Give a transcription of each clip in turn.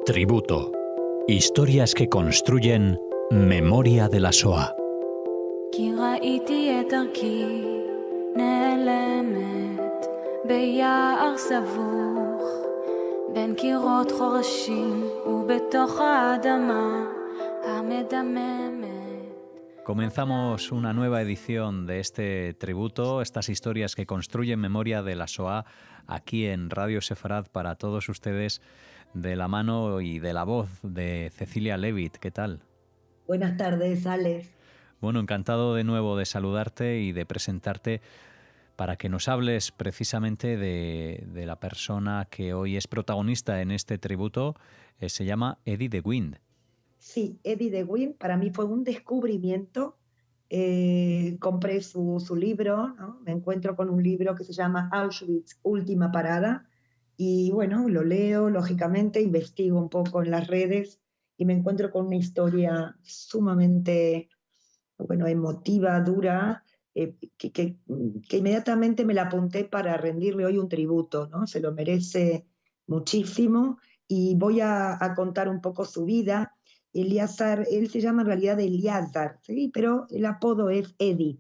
Tributo. Historias que construyen memoria de la Shoah. כי ראיתי את דרכי נעלמת ביער סבוך בין קירות חורשים ובתוך האדמה המדממת. Comenzamos una nueva edición de este tributo, estas historias que construyen memoria de la Shoah, aquí en Radio Sefarad para todos ustedes, de la mano y de la voz de Cecilia Levitt. ¿Qué tal? Buenas tardes, Alex. Bueno, encantado de nuevo de saludarte y de presentarte para que nos hables precisamente de la persona que hoy es protagonista en este tributo. Se llama Eddie de Wind. Sí, Eddie de Wind para mí fue un descubrimiento. Compré su libro, ¿no? Me encuentro con un libro que se llama Auschwitz, Última Parada, y bueno, lo leo, lógicamente, investigo un poco en las redes y me encuentro con una historia sumamente, bueno, emotiva, dura, que inmediatamente me la apunté para rendirle hoy un tributo, ¿no? Se lo merece muchísimo y voy a contar un poco su vida. Eliezer, él se llama en realidad Eliezer, ¿sí? Pero el apodo es Eddie.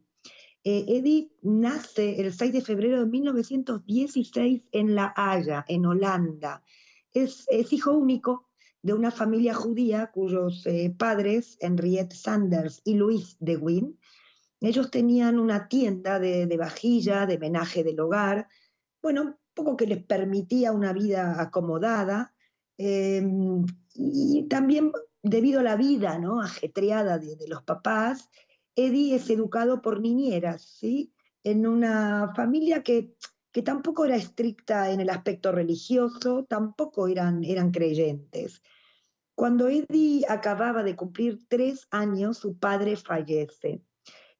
Eddie nace el 6 de febrero de 1916 en La Haya, en Holanda. Es hijo único de una familia judía cuyos padres, Henriette Sanders y Louis de Wind, ellos tenían una tienda de vajilla, de menaje del hogar, bueno, poco que les permitía una vida acomodada, y también debido a la vida, ¿no?, ajetreada de los papás, Eddie es educado por niñeras, ¿sí?, en una familia que tampoco era estricta en el aspecto religioso, tampoco eran creyentes. Cuando Eddie acababa de cumplir 3 años, su padre fallece.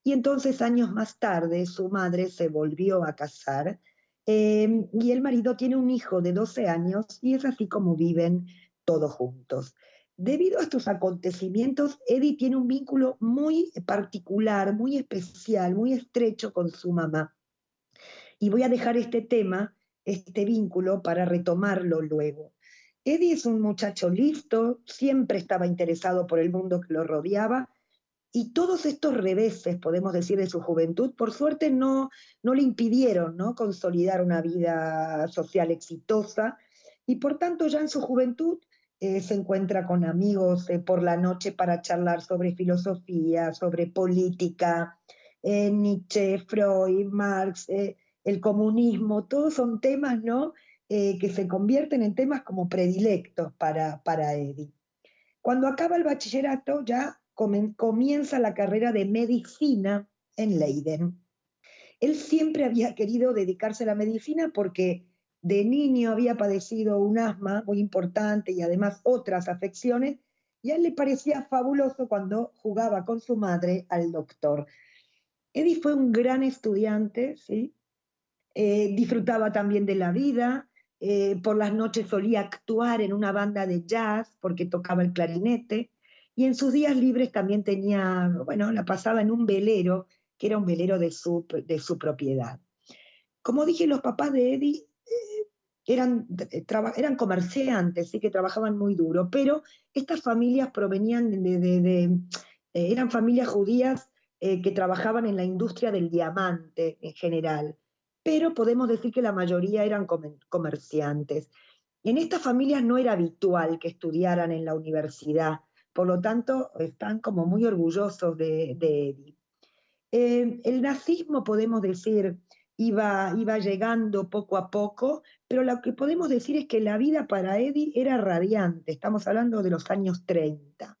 Y entonces, años más tarde, su madre se volvió a casar, y el marido tiene un hijo de 12 años y es así como viven todos juntos. Debido a estos acontecimientos, Eddie tiene un vínculo muy particular, muy especial, muy estrecho con su mamá. Y voy a dejar este tema, este vínculo, para retomarlo luego. Eddie es un muchacho listo, siempre estaba interesado por el mundo que lo rodeaba, y todos estos reveses, podemos decir, de su juventud, por suerte no le impidieron, ¿no?, consolidar una vida social exitosa, y por tanto ya en su juventud se encuentra con amigos por la noche para charlar sobre filosofía, sobre política, Nietzsche, Freud, Marx, el comunismo, todos son temas, ¿no?, que se convierten en temas como predilectos para Eddie. Cuando acaba el bachillerato ya comienza la carrera de medicina en Leiden. Él siempre había querido dedicarse a la medicina porque de niño había padecido un asma muy importante y además otras afecciones, y a él le parecía fabuloso cuando jugaba con su madre al doctor. Eddie fue un gran estudiante, ¿sí? Disfrutaba también de la vida, por las noches solía actuar en una banda de jazz porque tocaba el clarinete, y en sus días libres también tenía, bueno, la pasaba en un velero, que era un velero de su propiedad. Como dije, los papás de Eddie eran comerciantes, sí, que trabajaban muy duro, pero estas familias provenían eran familias judías que trabajaban en la industria del diamante en general, pero podemos decir que la mayoría eran comerciantes. En estas familias no era habitual que estudiaran en la universidad, por lo tanto están como muy orgullosos de Eddie. El nazismo, podemos decir, iba llegando poco a poco, pero lo que podemos decir es que la vida para Eddie era radiante, estamos hablando de los años 30.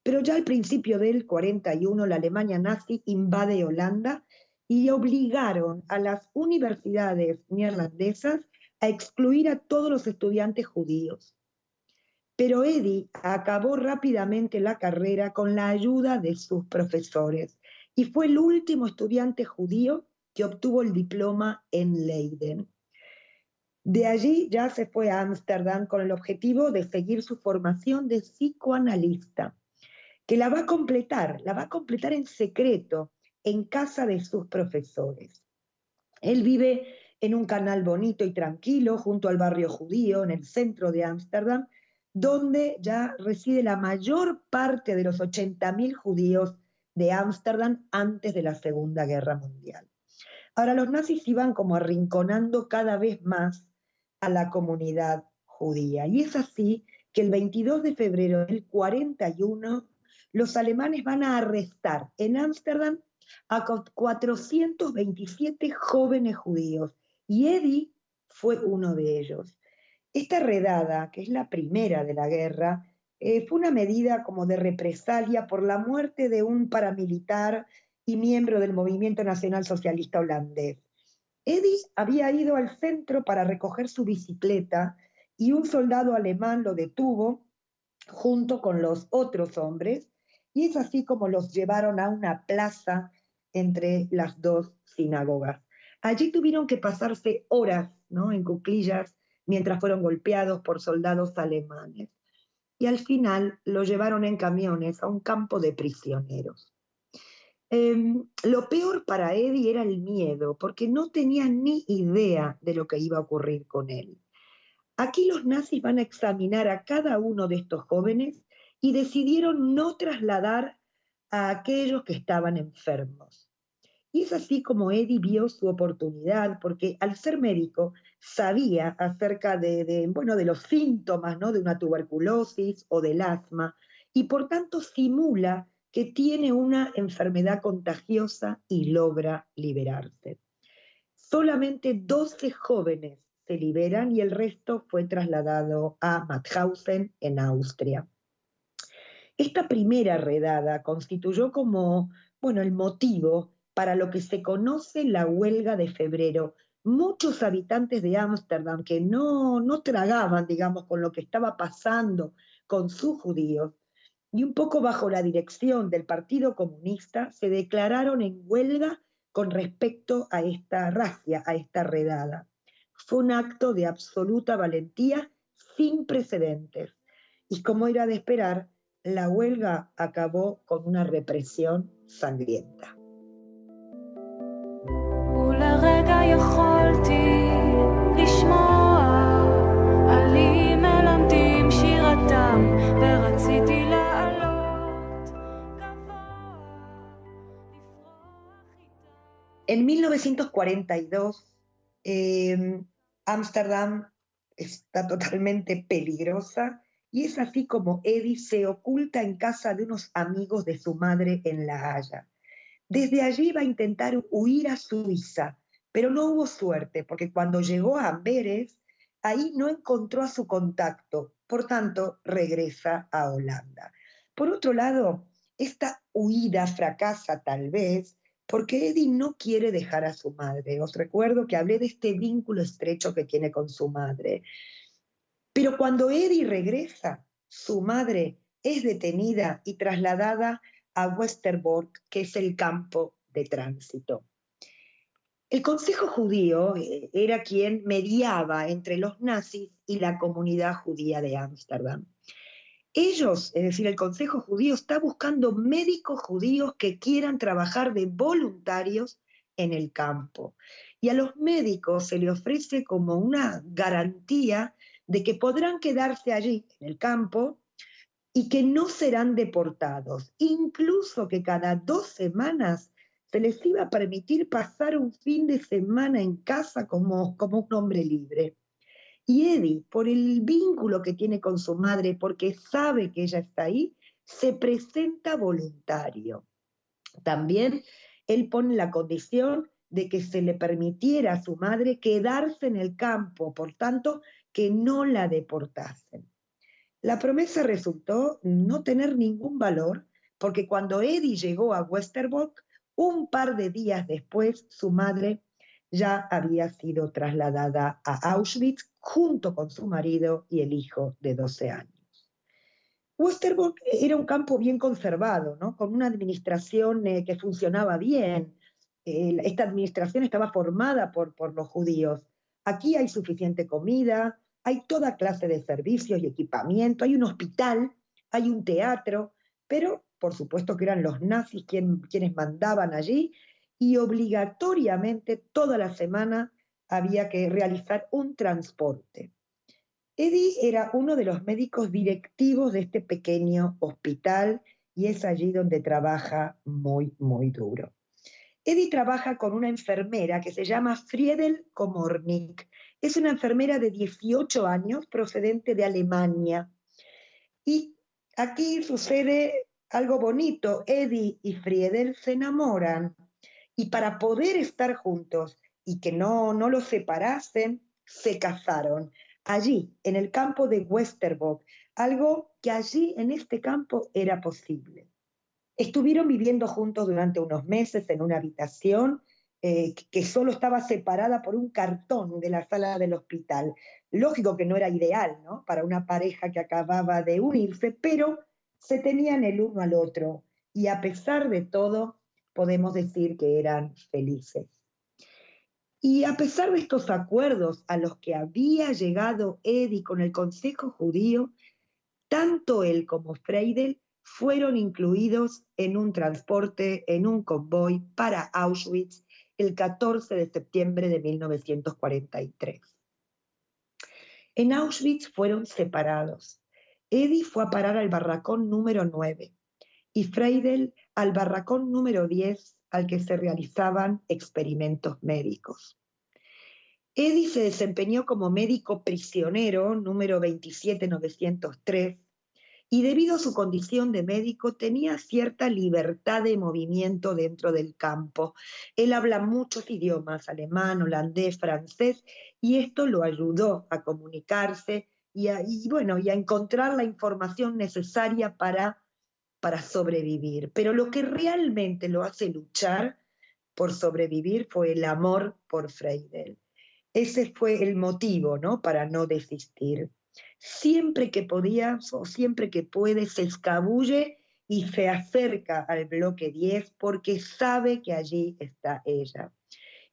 Pero ya al principio del 41 la Alemania nazi invade Holanda y obligaron a las universidades neerlandesas a excluir a todos los estudiantes judíos. Pero Eddie acabó rápidamente la carrera con la ayuda de sus profesores y fue el último estudiante judío que obtuvo el diploma en Leiden. De allí ya se fue a Ámsterdam con el objetivo de seguir su formación de psicoanalista, que la va a completar en secreto en casa de sus profesores. Él vive en un canal bonito y tranquilo junto al barrio judío, en el centro de Ámsterdam, donde ya reside la mayor parte de los 80.000 judíos de Ámsterdam antes de la Segunda Guerra Mundial. Ahora, los nazis iban como arrinconando cada vez más a la comunidad judía. Y es así que el 22 de febrero del 41, los alemanes van a arrestar en Ámsterdam a 427 jóvenes judíos. Y Eddie fue uno de ellos. Esta redada, que es la primera de la guerra, fue una medida como de represalia por la muerte de un paramilitar y miembro del Movimiento Nacional Socialista holandés. Eddie había ido al centro para recoger su bicicleta y un soldado alemán lo detuvo junto con los otros hombres, y es así como los llevaron a una plaza entre las dos sinagogas. Allí tuvieron que pasarse horas, ¿no?, en cuclillas mientras fueron golpeados por soldados alemanes. Y al final lo llevaron en camiones a un campo de prisioneros. Lo peor para Eddie era el miedo, porque no tenía ni idea de lo que iba a ocurrir con él. Aquí los nazis van a examinar a cada uno de estos jóvenes y decidieron no trasladar a aquellos que estaban enfermos. Y es así como Eddie vio su oportunidad, porque al ser médico sabía acerca de los síntomas, ¿no?, de una tuberculosis o del asma, y por tanto simula que tiene una enfermedad contagiosa y logra liberarse. Solamente 12 jóvenes se liberan y el resto fue trasladado a Mauthausen, en Austria. Esta primera redada constituyó como, el motivo para lo que se conoce la huelga de febrero. Muchos habitantes de Ámsterdam que no tragaban, digamos, con lo que estaba pasando con sus judíos, y un poco bajo la dirección del Partido Comunista, se declararon en huelga con respecto a esta razzia, a esta redada. Fue un acto de absoluta valentía sin precedentes. Y como era de esperar, la huelga acabó con una represión sangrienta. En 1942, Ámsterdam está totalmente peligrosa, y es así como Eddie se oculta en casa de unos amigos de su madre en La Haya. Desde allí va a intentar huir a Suiza, pero no hubo suerte, porque cuando llegó a Amberes, ahí no encontró a su contacto, por tanto regresa a Holanda. Por otro lado, esta huida fracasa tal vez porque Eddie no quiere dejar a su madre. Os recuerdo que hablé de este vínculo estrecho que tiene con su madre. Pero cuando Eddie regresa, su madre es detenida y trasladada a Westerbork, que es el campo de tránsito. El Consejo Judío era quien mediaba entre los nazis y la comunidad judía de Ámsterdam. Ellos, es decir, el Consejo Judío, está buscando médicos judíos que quieran trabajar de voluntarios en el campo. Y a los médicos se les ofrece como una garantía de que podrán quedarse allí, en el campo, y que no serán deportados. Incluso que cada 2 semanas se les iba a permitir pasar un fin de semana en casa como un hombre libre. Y Eddie, por el vínculo que tiene con su madre, porque sabe que ella está ahí, se presenta voluntario. También él pone la condición de que se le permitiera a su madre quedarse en el campo, por tanto, que no la deportasen. La promesa resultó no tener ningún valor, porque cuando Eddie llegó a Westerbork, un par de días después, su madre ya había sido trasladada a Auschwitz junto con su marido y el hijo de 12 años. Westerbork era un campo bien conservado, ¿no?, con una administración que funcionaba bien. Esta administración estaba formada por los judíos. Aquí hay suficiente comida, hay toda clase de servicios y equipamiento, hay un hospital, hay un teatro, pero por supuesto que eran los nazis quienes mandaban allí, y obligatoriamente toda la semana había que realizar un transporte. Eddie era uno de los médicos directivos de este pequeño hospital y es allí donde trabaja muy, muy duro. Eddie trabaja con una enfermera que se llama Friedel Komornik. Es una enfermera de 18 años procedente de Alemania. Y aquí sucede algo bonito. Eddie y Friedel se enamoran y para poder estar juntos y que no los separasen, se casaron allí, en el campo de Westerbork, algo que allí en este campo era posible. Estuvieron viviendo juntos durante unos meses en una habitación que solo estaba separada por un cartón de la sala del hospital. Lógico que no era ideal, ¿no?, para una pareja que acababa de unirse, pero se tenían el uno al otro y a pesar de todo podemos decir que eran felices. Y a pesar de estos acuerdos a los que había llegado Eddie con el Consejo Judío, tanto él como Friedel fueron incluidos en un transporte, en un convoy para Auschwitz el 14 de septiembre de 1943. En Auschwitz fueron separados. Eddie fue a parar al barracón número 9 y Friedel al barracón número 10 al que se realizaban experimentos médicos. Eddie se desempeñó como médico prisionero número 27903 y debido a su condición de médico tenía cierta libertad de movimiento dentro del campo. Él habla muchos idiomas, alemán, holandés, francés, y esto lo ayudó a comunicarse y a encontrar la información necesaria para sobrevivir. Pero lo que realmente lo hace luchar por sobrevivir fue el amor por Friedel. Ese fue el motivo, ¿no?, para no desistir. Siempre que podía o siempre que puede se escabulle y se acerca al bloque 10 porque sabe que allí está ella.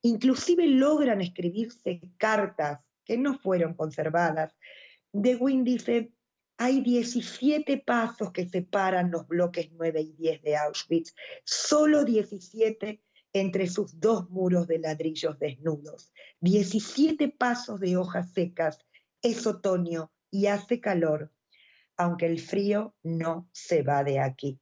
Inclusive logran escribirse cartas que no fueron conservadas. De Win dice: hay 17 pasos que separan los bloques 9 y 10 de Auschwitz, solo 17 entre sus dos muros de ladrillos desnudos. 17 pasos de hojas secas. Es otoño y hace calor, aunque el frío no se va de aquí.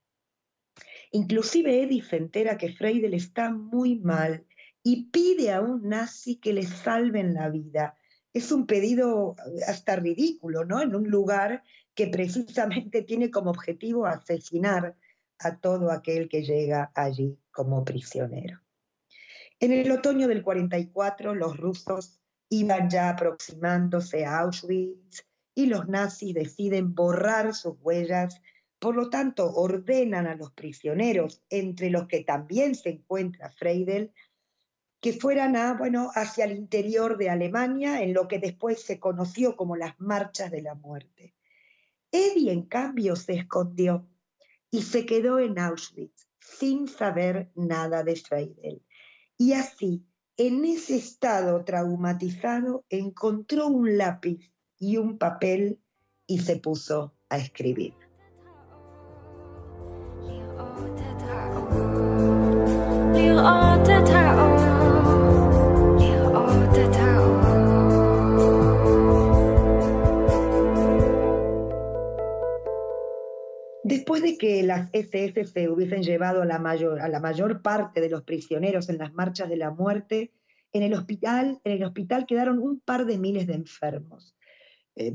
Inclusive Eddie se entera que Friedel está muy mal y pide a un nazi que le salven la vida. Es un pedido hasta ridículo, ¿no?, en un lugar que precisamente tiene como objetivo asesinar a todo aquel que llega allí como prisionero. En el otoño del 44, los rusos iban ya aproximándose a Auschwitz y los nazis deciden borrar sus huellas. Por lo tanto, ordenan a los prisioneros, entre los que también se encuentra Friedel, que fueran hacia el interior de Alemania, en lo que después se conoció como las marchas de la muerte. Eddie, en cambio, se escondió y se quedó en Auschwitz sin saber nada de Friedel. Y así, en ese estado traumatizado, encontró un lápiz y un papel y se puso a escribir. Después de que las SS se hubiesen llevado a la mayor parte de los prisioneros en las marchas de la muerte, en el hospital quedaron un par de miles de enfermos.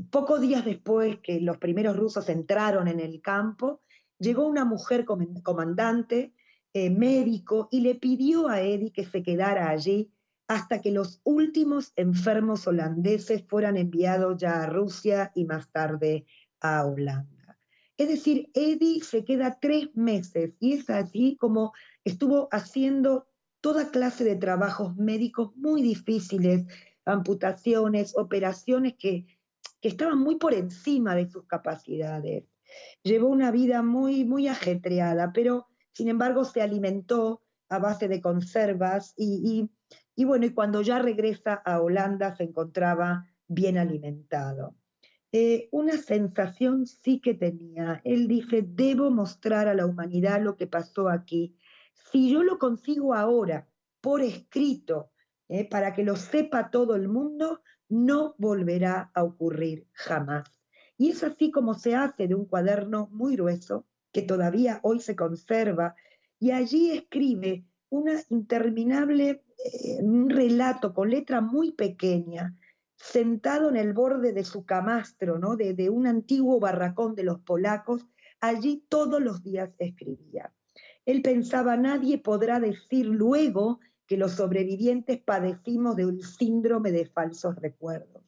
Pocos días después que los primeros rusos entraron en el campo, llegó una mujer comandante, médico, y le pidió a Eddie que se quedara allí hasta que los últimos enfermos holandeses fueran enviados ya a Rusia y más tarde a Holanda. Es decir, Eddie se queda 3 meses y es así como estuvo haciendo toda clase de trabajos médicos muy difíciles, amputaciones, operaciones que estaban muy por encima de sus capacidades. Llevó una vida muy, muy ajetreada, pero sin embargo se alimentó a base de conservas y cuando ya regresa a Holanda se encontraba bien alimentado. Una sensación sí que tenía. Él dice: debo mostrar a la humanidad lo que pasó aquí. Si yo lo consigo ahora, por escrito, para que lo sepa todo el mundo, no volverá a ocurrir jamás. Y es así como se hace de un cuaderno muy grueso, que todavía hoy se conserva, y allí escribe una interminable, un relato con letra muy pequeña, sentado en el borde de su camastro, ¿no? de un antiguo barracón de los polacos, allí todos los días escribía. Él pensaba, nadie podrá decir luego que los sobrevivientes padecimos de un síndrome de falsos recuerdos.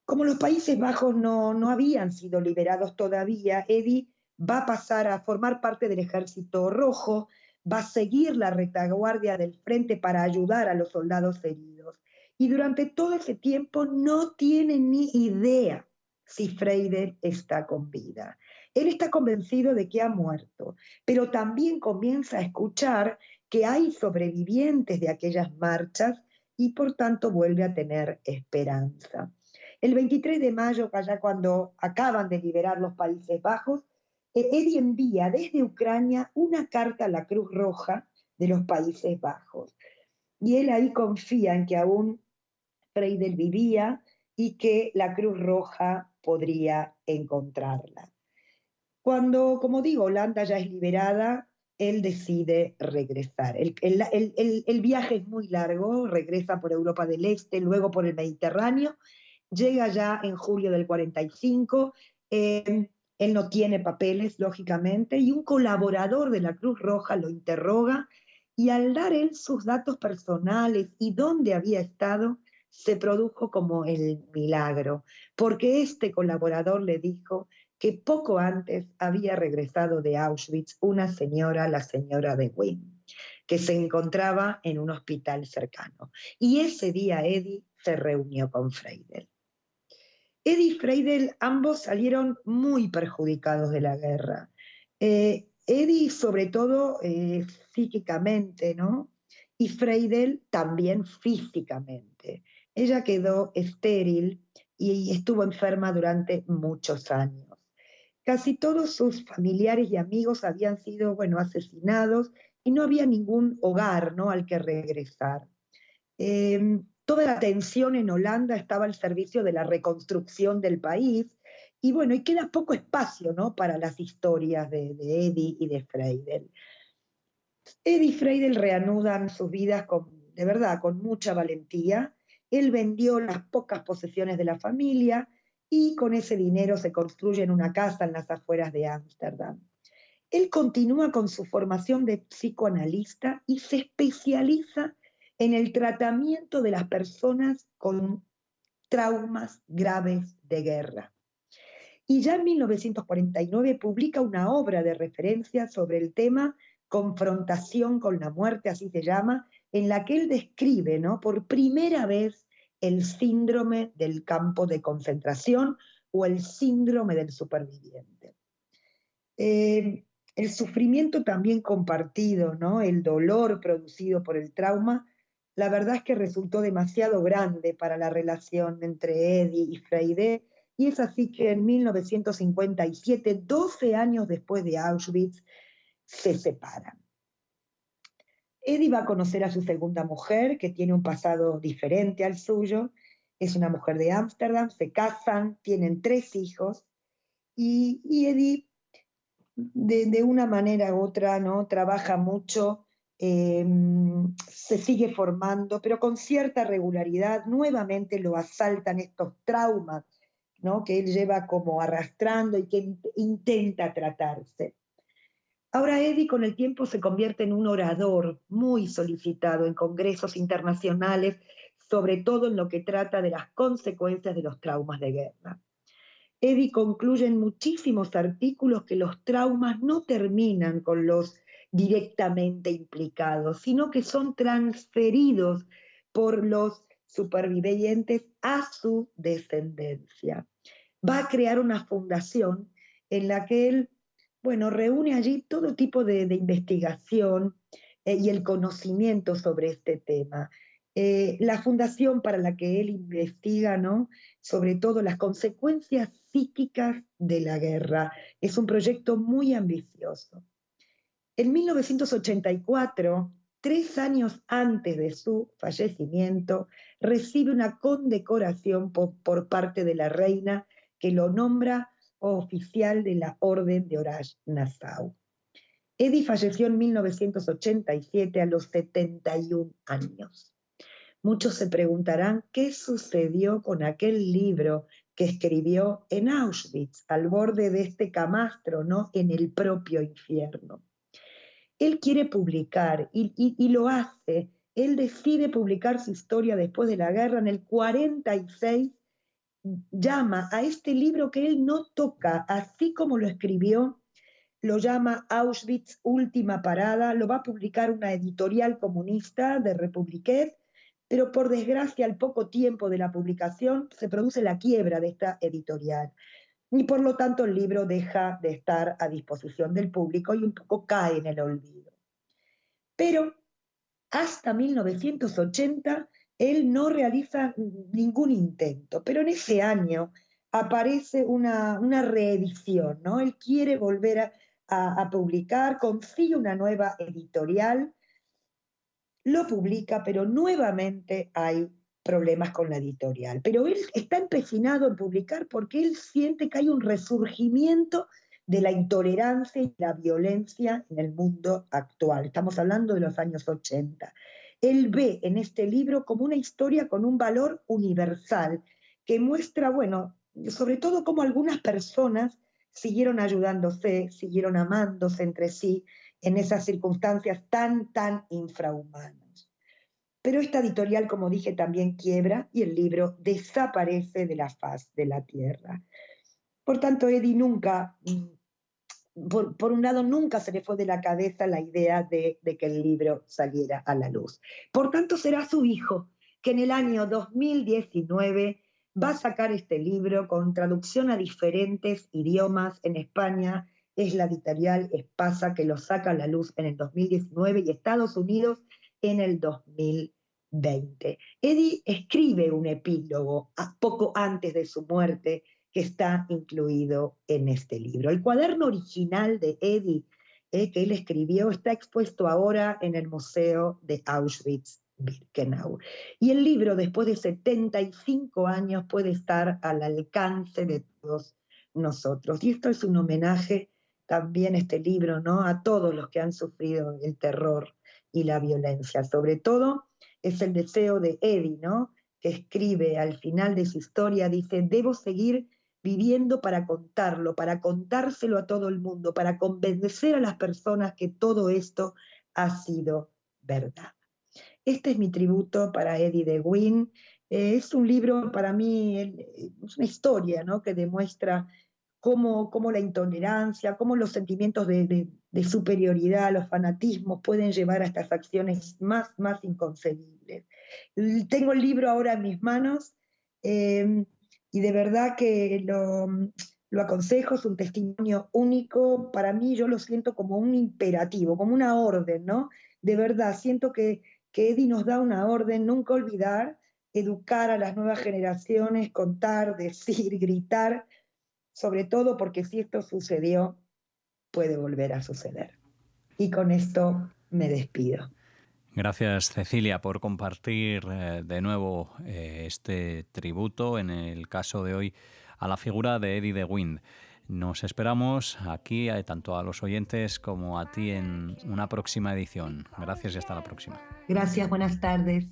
Como los Países Bajos no habían sido liberados todavía, Eddie va a pasar a formar parte del Ejército Rojo, va a seguir la retaguardia del frente para ayudar a los soldados heridos. Y durante todo ese tiempo no tiene ni idea si Freire está con vida. Él está convencido de que ha muerto, pero también comienza a escuchar que hay sobrevivientes de aquellas marchas y por tanto vuelve a tener esperanza. El 23 de mayo, allá cuando acaban de liberar los Países Bajos, Eddie envía desde Ucrania una carta a la Cruz Roja de los Países Bajos. Y él ahí confía en que aún Freire vivía y que la Cruz Roja podría encontrarla. Cuando, como digo, Holanda ya es liberada, él decide regresar. El viaje es muy largo, regresa por Europa del Este, luego por el Mediterráneo, llega ya en julio del 45, él no tiene papeles, lógicamente, y un colaborador de la Cruz Roja lo interroga, y al dar él sus datos personales y dónde había estado, se produjo como el milagro, porque este colaborador le dijo que poco antes había regresado de Auschwitz una señora, la señora de Wynn, que se encontraba en un hospital cercano. Y ese día Eddie se reunió con Freire. Eddie y Freire ambos salieron muy perjudicados de la guerra. Eddie sobre todo psíquicamente, ¿no? Y Freire también físicamente. Ella quedó estéril y estuvo enferma durante muchos años. Casi todos sus familiares y amigos habían sido, bueno, asesinados y no había ningún hogar, ¿no?, al que regresar. Toda la atención en Holanda estaba al servicio de la reconstrucción del país y bueno, y queda poco espacio, ¿no?, para las historias de Eddie y de Freire. Eddie y Freire reanudan sus vidas de verdad, con mucha valentía. Él vendió las pocas posesiones de la familia y con ese dinero se construyen una casa en las afueras de Ámsterdam. Él continúa con su formación de psicoanalista y se especializa en el tratamiento de las personas con traumas graves de guerra. Y ya en 1949 publica una obra de referencia sobre el tema Confrontación con la muerte, así se llama, en la que él describe, ¿no?, por primera vez el síndrome del campo de concentración o el síndrome del superviviente. El sufrimiento también compartido, ¿no?, el dolor producido por el trauma, la verdad es que resultó demasiado grande para la relación entre Eddie y Freire, y es así que en 1957, 12 años después de Auschwitz, se separan. Eddie va a conocer a su segunda mujer, que tiene un pasado diferente al suyo, es una mujer de Ámsterdam, se casan, tienen 3 hijos, y Eddie, de una manera u otra, ¿no?, trabaja mucho, se sigue formando, pero con cierta regularidad. Nuevamente lo asaltan estos traumas, ¿no?, que él lleva como arrastrando y que intenta tratarse. Ahora Eddie con el tiempo se convierte en un orador muy solicitado en congresos internacionales, sobre todo en lo que trata de las consecuencias de los traumas de guerra. Eddie concluye en muchísimos artículos que los traumas no terminan con los directamente implicados, sino que son transferidos por los supervivientes a su descendencia. Va a crear una fundación en la que él, bueno, reúne allí todo tipo de investigación y el conocimiento sobre este tema. La fundación para la que él investiga, ¿no?, sobre todo las consecuencias psíquicas de la guerra. Es un proyecto muy ambicioso. En 1984, 3 años antes de su fallecimiento, recibe una condecoración por parte de la reina que lo nombra oficial de la Orden de Orange-Nassau. Eddie falleció en 1987 a los 71 años. Muchos se preguntarán qué sucedió con aquel libro que escribió en Auschwitz, al borde de este camastro, ¿no? En el propio infierno. Él quiere publicar y lo hace. Él decide publicar su historia después de la guerra. En el 46 llama a este libro que él no toca, así como lo escribió, lo llama Auschwitz Última Parada, lo va a publicar una editorial comunista de Republiquet, pero por desgracia al poco tiempo de la publicación se produce la quiebra de esta editorial y por lo tanto el libro deja de estar a disposición del público y un poco cae en el olvido. Pero hasta 1980 él no realiza ningún intento, pero en ese año aparece una reedición, ¿no? Él quiere volver a publicar, consigue una nueva editorial, lo publica, pero nuevamente hay problemas con la editorial. Pero él está empecinado en publicar porque él siente que hay un resurgimiento de la intolerancia y la violencia en el mundo actual. Estamos hablando de los años 80. Él ve en este libro como una historia con un valor universal que muestra, bueno, sobre todo cómo algunas personas siguieron ayudándose, siguieron amándose entre sí en esas circunstancias tan infrahumanas. Pero esta editorial, como dije, también quiebra y el libro desaparece de la faz de la tierra. Por tanto, Eddie nunca, por un lado, nunca se le fue de la cabeza la idea de que el libro saliera a la luz. Por tanto, será su hijo, que en el año 2019 va a sacar este libro con traducción a diferentes idiomas. En España es la editorial Espasa que lo saca a la luz en el 2019 y Estados Unidos en el 2020. Eddie escribe un epílogo poco antes de su muerte que está incluido en este libro. El cuaderno original de Eddie que él escribió está expuesto ahora en el Museo de Auschwitz-Birkenau. Y el libro, después de 75 años, puede estar al alcance de todos nosotros. Y esto es un homenaje también, este libro, ¿no?, a todos los que han sufrido el terror y la violencia. Sobre todo es el deseo de Eddie, ¿no?, que escribe al final de su historia, dice: debo seguir viviendo para contarlo, para contárselo a todo el mundo, para convencer a las personas que todo esto ha sido verdad. Este es mi tributo para Eddie de Guin. Es un libro, para mí, es una historia, ¿no?, que demuestra cómo la intolerancia, cómo los sentimientos de superioridad, los fanatismos pueden llevar a estas acciones más inconcebibles. Tengo el libro ahora en mis manos y de verdad que lo aconsejo, es un testimonio único. Para mí, yo lo siento como un imperativo, como una orden, ¿no? De verdad, siento que Eddie nos da una orden: nunca olvidar, educar a las nuevas generaciones, contar, decir, gritar, sobre todo porque si esto sucedió, puede volver a suceder. Y con esto me despido. Gracias, Cecilia, por compartir de nuevo este tributo, en el caso de hoy, a la figura de Eddie de Guin. Nos esperamos aquí, tanto a los oyentes como a ti, en una próxima edición. Gracias y hasta la próxima. Gracias, buenas tardes.